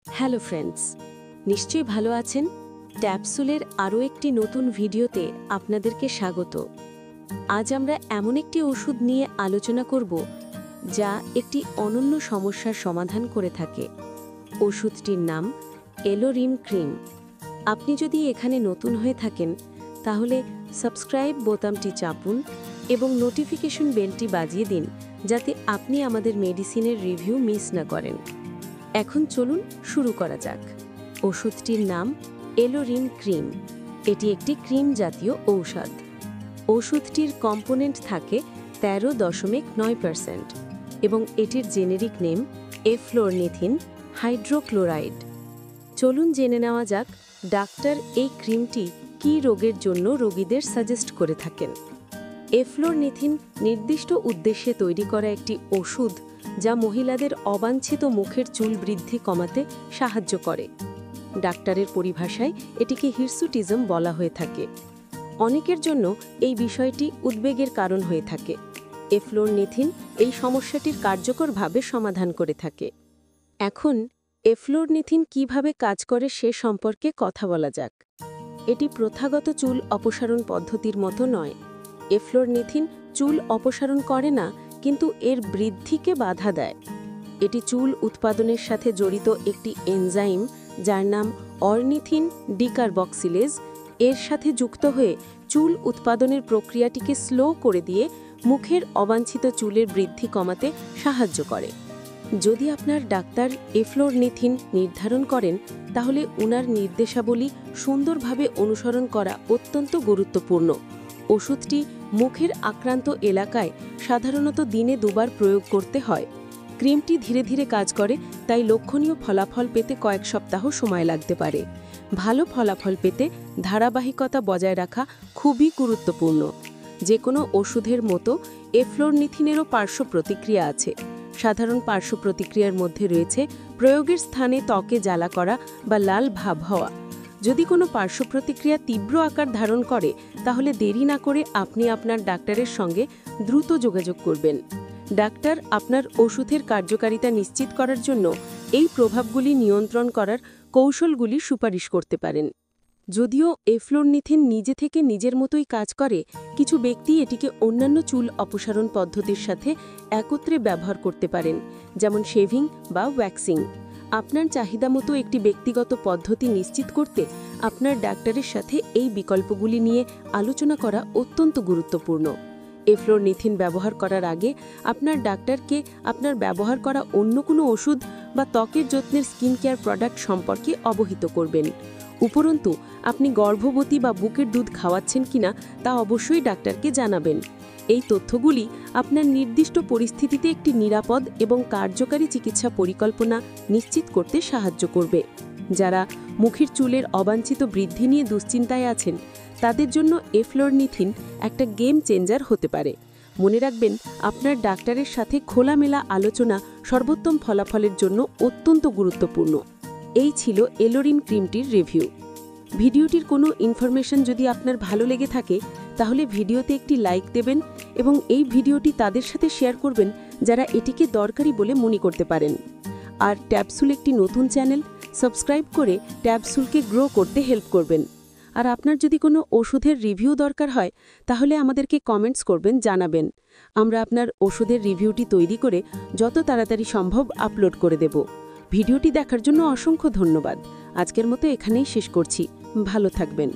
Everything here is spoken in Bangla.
হ্যালো ফ্রেন্ডস, নিশ্চয়ই ভালো আছেন। ট্যাপসুলের আরও একটি নতুন ভিডিওতে আপনাদেরকে স্বাগত। আজ আমরা এমন একটি ওষুধ নিয়ে আলোচনা করব যা একটি অনন্য সমস্যার সমাধান করে থাকে। ওষুধটির নাম এলোরিম ক্রিম। আপনি যদি এখানে নতুন হয়ে থাকেন তাহলে সাবস্ক্রাইব বোতামটি চাপুন এবং নোটিফিকেশন বেলটি বাজিয়ে দিন, যাতে আপনি আমাদের মেডিসিনের রিভিউ মিস না করেন। এখন চলুন শুরু করা যাক। ওষুধটির নাম এলোরিম ক্রিম। এটি একটি ক্রিম জাতীয় ঔষধ। ওষুধটির কম্পোনেন্ট থাকে 13.9% এবং এটির জেনেরিক নেম এফ্লোরনিথিন হাইড্রোক্লোরাইড। চলুন জেনে নেওয়া যাক ডাক্তার এই ক্রিমটি কী রোগের জন্য রোগীদের সাজেস্ট করে থাকেন। এফ্লোরনিথিন নির্দিষ্ট উদ্দেশ্যে তৈরি করা একটি ওষুধ যা মহিলাদের অবাঞ্ছিত মুখের চুল বৃদ্ধি কমাতে সাহায্য করে। ডাক্তারের পরিভাষায় এটিকে হিরসুটিজম বলা হয়ে থাকে। অনেকের জন্য এই বিষয়টি উদ্বেগের কারণ হয়ে থাকে। এফ্লোরনিথিন এই সমস্যাটির কার্যকরভাবে সমাধান করে থাকে। এখন এফ্লোরনিথিন কিভাবে কাজ করে সে সম্পর্কে কথা বলা যাক। এটি প্রথাগত চুল অপসারণ পদ্ধতির মতো নয়। এফ্লোরনিথিন চুল অপসারণ করে না, কিন্তু এর বৃদ্ধিকে বাধা দেয়। এটি চুল উৎপাদনের সাথে জড়িত একটি এনজাইম যার নাম অরনিথিন ডিকার্বক্সিলেজ এর সাথে যুক্ত হয়ে চুল উৎপাদনের প্রক্রিয়াটিকে স্লো করে দিয়ে মুখের অবাঞ্ছিত চুলের বৃদ্ধি কমাতে সাহায্য করে। যদি আপনার ডাক্তার এফ্লোরনিথিন নির্ধারণ করেন তাহলে উনার নির্দেশাবলী সুন্দরভাবে অনুসরণ করা অত্যন্ত গুরুত্বপূর্ণ। ওষুধটি মুখের আক্রান্ত এলাকায় সাধারণত দিনে 2 বার প্রয়োগ করতে হয়। ক্রিমটি ধীরে ধীরে কাজ করে, তাই লক্ষণীয় ফলাফল পেতে কয়েক সপ্তাহ সময় লাগতে পারে। ভালো ফলাফল পেতে ধারাবাহিকতা বজায় রাখা খুবই গুরুত্বপূর্ণ। যে কোনো ওষুধের মতো এফ্লোরনিথিনেরও পার্শ্ব প্রতিক্রিয়া আছে। সাধারণ পার্শ্ব প্রতিক্রিয়ার মধ্যে রয়েছে প্রয়োগের স্থানে ত্বকে জ্বালা করা বা লাল ভাব হওয়া। যদি কোনো পার্শ্ব প্রতিক্রিয়া তীব্র আকার ধারণ করে তাহলে দেরি না করে আপনি আপনার ডাক্তারের সঙ্গে দ্রুত যোগাযোগ করবেন। ডাক্তার আপনার ওষুধের কার্যকারিতা নিশ্চিত করার জন্য এই প্রভাবগুলি নিয়ন্ত্রণ করার কৌশলগুলি সুপারিশ করতে পারেন। যদিও এফ্লোরনিথিন নিজে থেকে নিজের মতোই কাজ করে, কিছু ব্যক্তি এটিকে অন্যান্য চুল অপসারণ পদ্ধতির সাথে একত্রে ব্যবহার করতে পারেন, যেমন শেভিং বা ওয়্যাক্সিং। আপনার চাহিদা মতো একটি ব্যক্তিগত পদ্ধতি নিশ্চিত করতে আপনার ডাক্তারের সাথে এই বিকল্পগুলি নিয়ে আলোচনা করা অত্যন্ত গুরুত্বপূর্ণ। এফ্লোরনিথিন ব্যবহার করার আগে আপনার ডাক্তারকে আপনার ব্যবহার করা অন্য কোনো ওষুধ বা ত্বকের যত্নের স্কিন কেয়ার প্রোডাক্ট সম্পর্কে অবহিত করবেন। উপরন্তু আপনি গর্ভবতী বা বুকের দুধ খাওয়াচ্ছেন কিনা তা অবশ্যই ডাক্তারকে জানাবেন। এই তথ্যগুলি আপনার নির্দিষ্ট পরিস্থিতিতে একটি নিরাপদ এবং কার্যকারী চিকিৎসা পরিকল্পনা নিশ্চিত করতে সাহায্য করবে। যারা মুখের চুলের অবাঞ্ছিত বৃদ্ধি নিয়ে দুশ্চিন্তায় আছেন তাদের জন্য এফ্লোরনিথিন একটা গেম চেঞ্জার হতে পারে। মনে রাখবেন, আপনার ডাক্তারের সাথে খোলামেলা আলোচনা সর্বোত্তম ফলাফলের জন্য অত্যন্ত গুরুত্বপূর্ণ। এই ছিল এলোরিম ক্রিমটির রিভিউ। ভিডিওটির কোনো ইনফরমেশন যদি আপনার ভালো লেগে থাকে তাহলে ভিডিওতে একটি লাইক দেবেন এবং এই ভিডিওটি তাদের সাথে শেয়ার করবেন যারা এটিকে দরকারি বলে মনে করতে পারেন। আর ট্যাপসুল একটি নতুন চ্যানেল, সাবস্ক্রাইব করে ট্যাপসুলকে গ্রো করতে হেল্প করবেন। আর আপনার যদি কোনো ওষুধের রিভিউ দরকার হয় তাহলে আমাদেরকে কমেন্টস করবেন, জানাবেন। আমরা আপনার ওষুধের রিভিউটি তৈরি করে যত তাড়াতাড়ি সম্ভব আপলোড করে দেব। ভিডিওটি দেখার জন্য অসংখ্য ধন্যবাদ। আজকের মতো এখানেই শেষ করছি। ভালো থাকবেন।